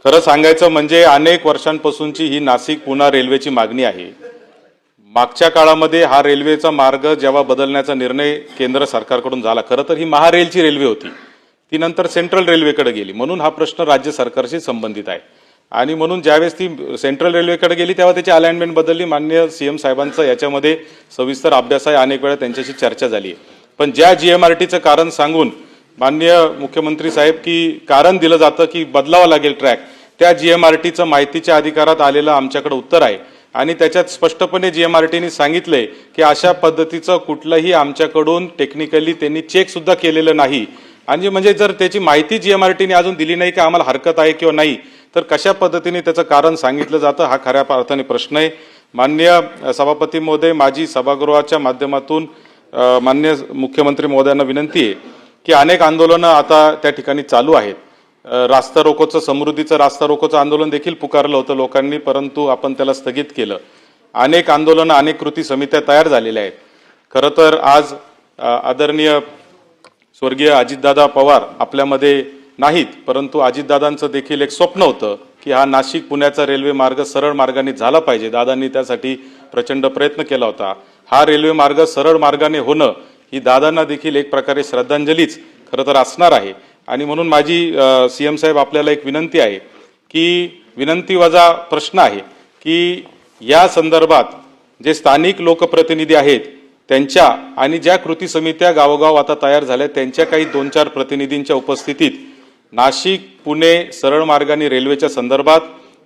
खरं सांगायचं म्हणजे अनेक वर्षांपासूनची ही नाशिक पुणे रेल्वेची मागणी आहे। मागच्या काळामध्ये हा रेल्वेचा मार्ग जेव्हा बदलण्याचा निर्णय केंद्र सरकारकडून झाला, खरं तर ही महारेलची रेल्वे होती, ती नंतर सेंट्रल रेल्वेकडे गेली, म्हणून हा प्रश्न राज्य सरकारशी संबंधित आहे। आणि म्हणून ज्यावेळेस ती सेंट्रल रेल्वेकडे गेली तेव्हा त्याची अलाइनमेंट बदलली। माननीय सीएम साहेबांचा याच्यामध्ये सविस्तर अभ्यास आहे, अनेक वेळा त्यांच्याशी चर्चा झाली आहे। पण ज्या जीएमआरटीचं कारण सांगून माननीय मुख्यमंत्री साहेब की कारण दिलं जातं की बदलावा लागेल ट्रॅक, त्या जीएमआरटीचं माहितीच्या अधिकारात आलेलं आमच्याकडे उत्तर आहे आणि त्याच्यात स्पष्टपणे जीएमआरटीने सांगितलंय की अशा पद्धतीचं कुठलंही आमच्याकडून टेक्निकली त्यांनी चेक सुद्धा केलेलं नाही। आणि म्हणजे जर त्याची माहिती जीएमआरटीने अजून दिली नाही की आम्हाला हरकत आहे किंवा नाही, तर कशा पद्धतीने त्याचं कारण सांगितलं जातं हा खऱ्या अर्थाने प्रश्न आहे। माननीय सभापती महोदय, माझी सभागृहाच्या माध्यमातून माननीय मुख्यमंत्री महोदयांना विनंती आहे की अनेक आंदोलनं आता त्या ठिकाणी चालू आहेत। रास्ता रोकोचं, समृद्धीचं रास्ता रोकोचं आंदोलन देखील पुकारलं होतं लोकांनी, परंतु आपण त्याला स्थगित केलं। अनेक आंदोलनं, अनेक कृती समित्या तयार झालेल्या आहेत। खरं तर आज आदरणीय स्वर्गीय अजितदादा पवार आपल्यामध्ये नाहीत, परंतु अजितदादांचं देखील एक स्वप्न होतं की हा नाशिक पुण्याचा रेल्वे मार्ग सरळ मार्गाने झाला पाहिजे। दादांनी त्यासाठी प्रचंड प्रयत्न केला होता। हा रेल्वे मार्ग सरळ मार्गाने होणं ही दादांना देखील एक प्रकारे श्रद्धांजलीच खरं तर असणार आहे। आणि म्हणून माझी सीएम साहेब आपल्याला एक विनंती आहे की विनंती वजा प्रश्न आहे की या संदर्भात जे स्थानिक लोकप्रतिनिधी आहेत त्यांच्या आणि ज्या कृती समित्या गावोगाव आता तयार झाल्या त्यांच्या काही 2-4 प्रतिनिधींच्या उपस्थितीत नाशिक पुणे सरळ मार्गाने रेल्वेच्या संदर्भात,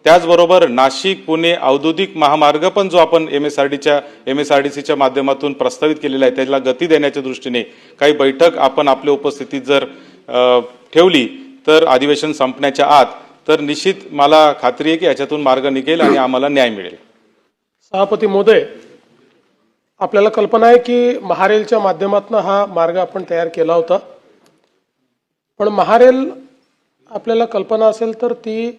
त्याचबरोबर नाशिक पुणे औद्योगिक महामार्ग पण जो आपण एमएसआरडीसीच्या माध्यमातून प्रस्तावित केलेला आहे त्याला गती देण्याच्या दृष्टीने काही बैठक आपण आपल्या उपस्थितीत जर ठेवली तर अधिवेशन संपण्याच्या आत, तर निश्चित मला खात्री आहे की याच्यातून मार्ग निघेल आणि आम्हाला न्याय मिळेल। सभापती महोदय, आपल्याला कल्पना आहे की महारेलच्या माध्यमातून हा मार्ग आपण तयार केला होता, पण महारेल आपल्याला कल्पना असेल तर ती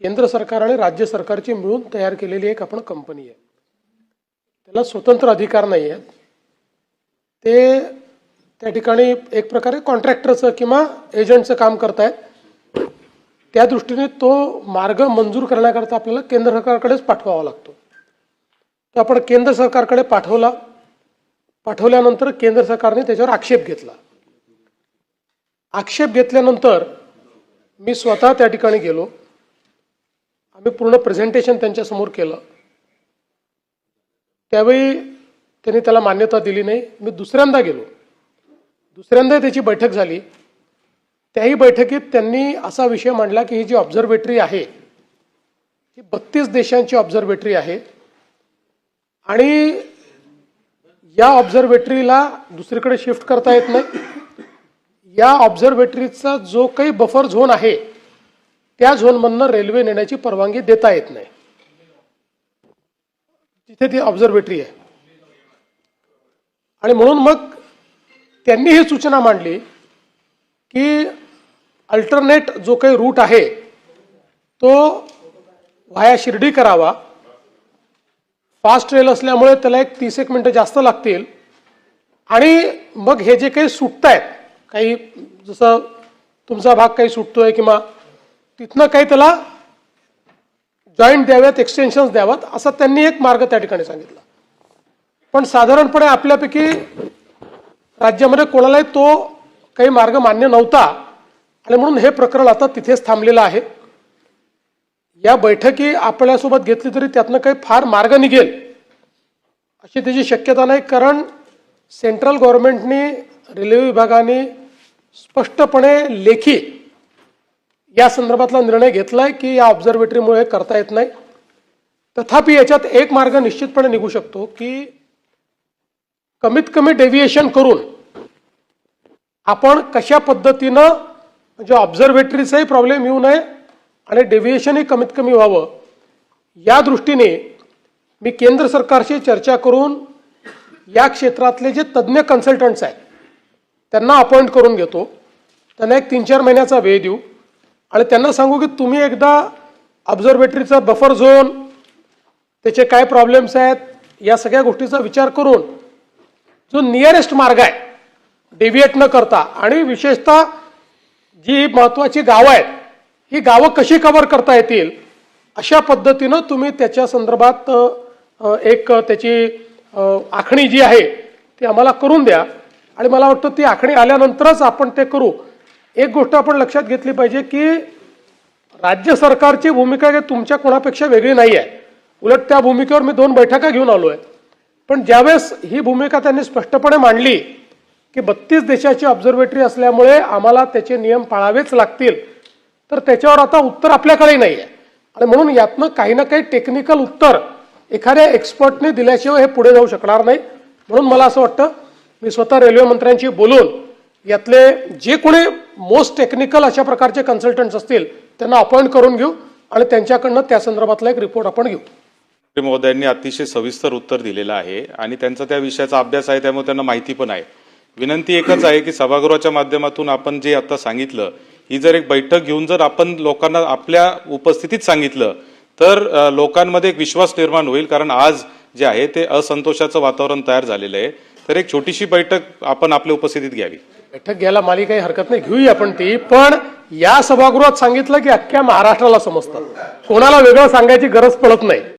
केंद्र सरकार आणि राज्य सरकारची मिळून तयार केलेली एक आपण कंपनी आहे, त्याला स्वतंत्र अधिकार नाही आहेत। ते त्या ठिकाणी एक प्रकारे कॉन्ट्रॅक्टरचं किंवा एजंटचं काम करतायत। त्या दृष्टीने तो मार्ग मंजूर करण्याकरता आपल्याला केंद्र सरकारकडेच पाठवावा लागतो। तो आपण केंद्र सरकारकडे पाठवल्यानंतर केंद्र सरकारने त्याच्यावर आक्षेप घेतला। आक्षेप घेतल्यानंतर मी स्वतः त्या ठिकाणी गेलो, आम्ही पूर्ण प्रेझेंटेशन त्यांच्यासमोर केलं। त्यावेळी त्यांनी त्याला मान्यता दिली नाही। मी दुसऱ्यांदा गेलो, दुसऱ्यांदा त्याची बैठक झाली। त्याही बैठकीत त्यांनी असा विषय मांडला की ही जी ऑब्झर्वेटरी आहे ही 32 देशांची ऑब्झर्वेटरी आहे आणि या ऑब्झर्वेटरीला दुसरीकडे शिफ्ट करता येत नाही। या ऑब्झर्वेटरीचा जो काही बफर झोन आहे त्या झोनमधनं रेल्वे नेण्याची परवानगी देता येत नाही, तिथे ती ऑब्झर्वेटरी आहे। आणि म्हणून मग त्यांनी ही सूचना मांडली की अल्टरनेट जो काही रूट आहे तो व्हाया शिर्डी करावा। फास्ट रेल असल्यामुळे त्याला एक 30 मिनिटं जास्त लागतील आणि मग हे जे काही सुटतायत, काही जसं तुमचा भाग काही सुटतोय किंवा तिथनं काही त्याला जॉईंट द्याव्यात, एक्सटेन्शन्स द्याव्यात, असा त्यांनी एक मार्ग त्या ठिकाणी सांगितला। पण साधारणपणे आपल्यापैकी राज्यामध्ये कोणालाही तो काही मार्ग मान्य नव्हता आणि म्हणून हे प्रकरण आता तिथेच थांबलेलं आहे। या बैठकी आपल्यासोबत घेतली तरी त्यातनं काही फार मार्ग निघेल अशी त्याची शक्यता नाही, कारण सेंट्रल गव्हर्नमेंटने, रेल्वे विभागाने स्पष्टपणे लेखी या संदर्भातला निर्णय घेतलाय की या ऑब्झर्वेटरीमुळे करता येत नाही। तथापि याच्यात एक मार्ग निश्चितपणे निघू शकतो की कमीत कमी डेव्हिएशन करून आपण कशा पद्धतीनं, म्हणजे ऑब्झर्वेटरीचाही प्रॉब्लेम येऊ नये आणि डेव्हिएशनही कमीत कमी व्हावं, या दृष्टीने मी केंद्र सरकारशी चर्चा करून या क्षेत्रातले जे तज्ज्ञ कन्सल्टंट्स आहेत त्यांना अपॉइंट करून घेतो। त्यांना एक 3-4 महिन्याचा वेळ देऊ आणि त्यांना सांगू की तुम्ही एकदा ऑब्झर्वेटरीचा बफर झोन, त्याचे काय प्रॉब्लेम्स आहेत, या सगळ्या गोष्टीचा विचार करून जो नियरेस्ट मार्ग आहे डेव्हिएट न करता, आणि विशेषतः जी महत्त्वाची गावं आहेत ही गावं कशी कव्हर करता येतील अशा पद्धतीनं तुम्ही त्याच्या संदर्भात एक त्याची आखणी जी आहे ती आम्हाला करून द्या आणि मला वाटतं ती आखणी आल्यानंतरच आपण ते करू. एक गोष्ट आपण लक्षात घेतली पाहिजे की राज्य सरकारची भूमिका काही तुमच्या कोणापेक्षा वेगळी नाही आहे. उलट त्या भूमिकेवर मी 2 बैठका घेऊन आलो आहे. पण ज्यावेळेस ही भूमिका त्यांनी स्पष्टपणे मांडली की 32 देशाची ऑब्झर्वेटरी असल्यामुळे आम्हाला त्याचे नियम पाळावेच लागतील, तर त्याच्यावर आता उत्तर आपल्याकडे नाही आहे आणि म्हणून यातनं काही ना काही टेक्निकल उत्तर एखाद्या एक्सपर्टने दिल्याशिवाय हे पुढे जाऊ शकणार नाही. म्हणून मला असं वाटतं मी स्वतः रेल्वे मंत्र्यांशी बोलून यातले जे कोणी मोस्ट टेक्निकल अशा प्रकारचे कन्सल्टंट्स असतील त्यांना अपॉइंट करून घेऊ आणि त्यांच्याकडनं त्या संदर्भातला एक रिपोर्ट आपण घेऊ. महोदयांनी अतिशय सविस्तर उत्तर दिलेलं आहे आणि त्यांचा त्या विषयाचा अभ्यास आहे, त्यामुळे त्यांना माहिती पण आहे. विनंती एकच आहे की सभागृहाच्या माध्यमातून आपण जे आता सांगितलं, ही जर एक बैठक घेऊन जर आपण लोकांना आपल्या उपस्थितीत सांगितलं तर लोकांमध्ये एक विश्वास निर्माण होईल. कारण आज जे आहे ते असंतोषाचं वातावरण तयार झालेलं आहे. तर एक छोटीशी बैठक आपण आपल्या उपस्थितीत घ्यावी. बैठक घ्यायला मला काही हरकत नाही, घेऊया आपण ती. पण या सभागृहात सांगितलं की अख्ख्या महाराष्ट्राला समजतं, कोणाला वेगळं सांगायची गरज पडत नाही.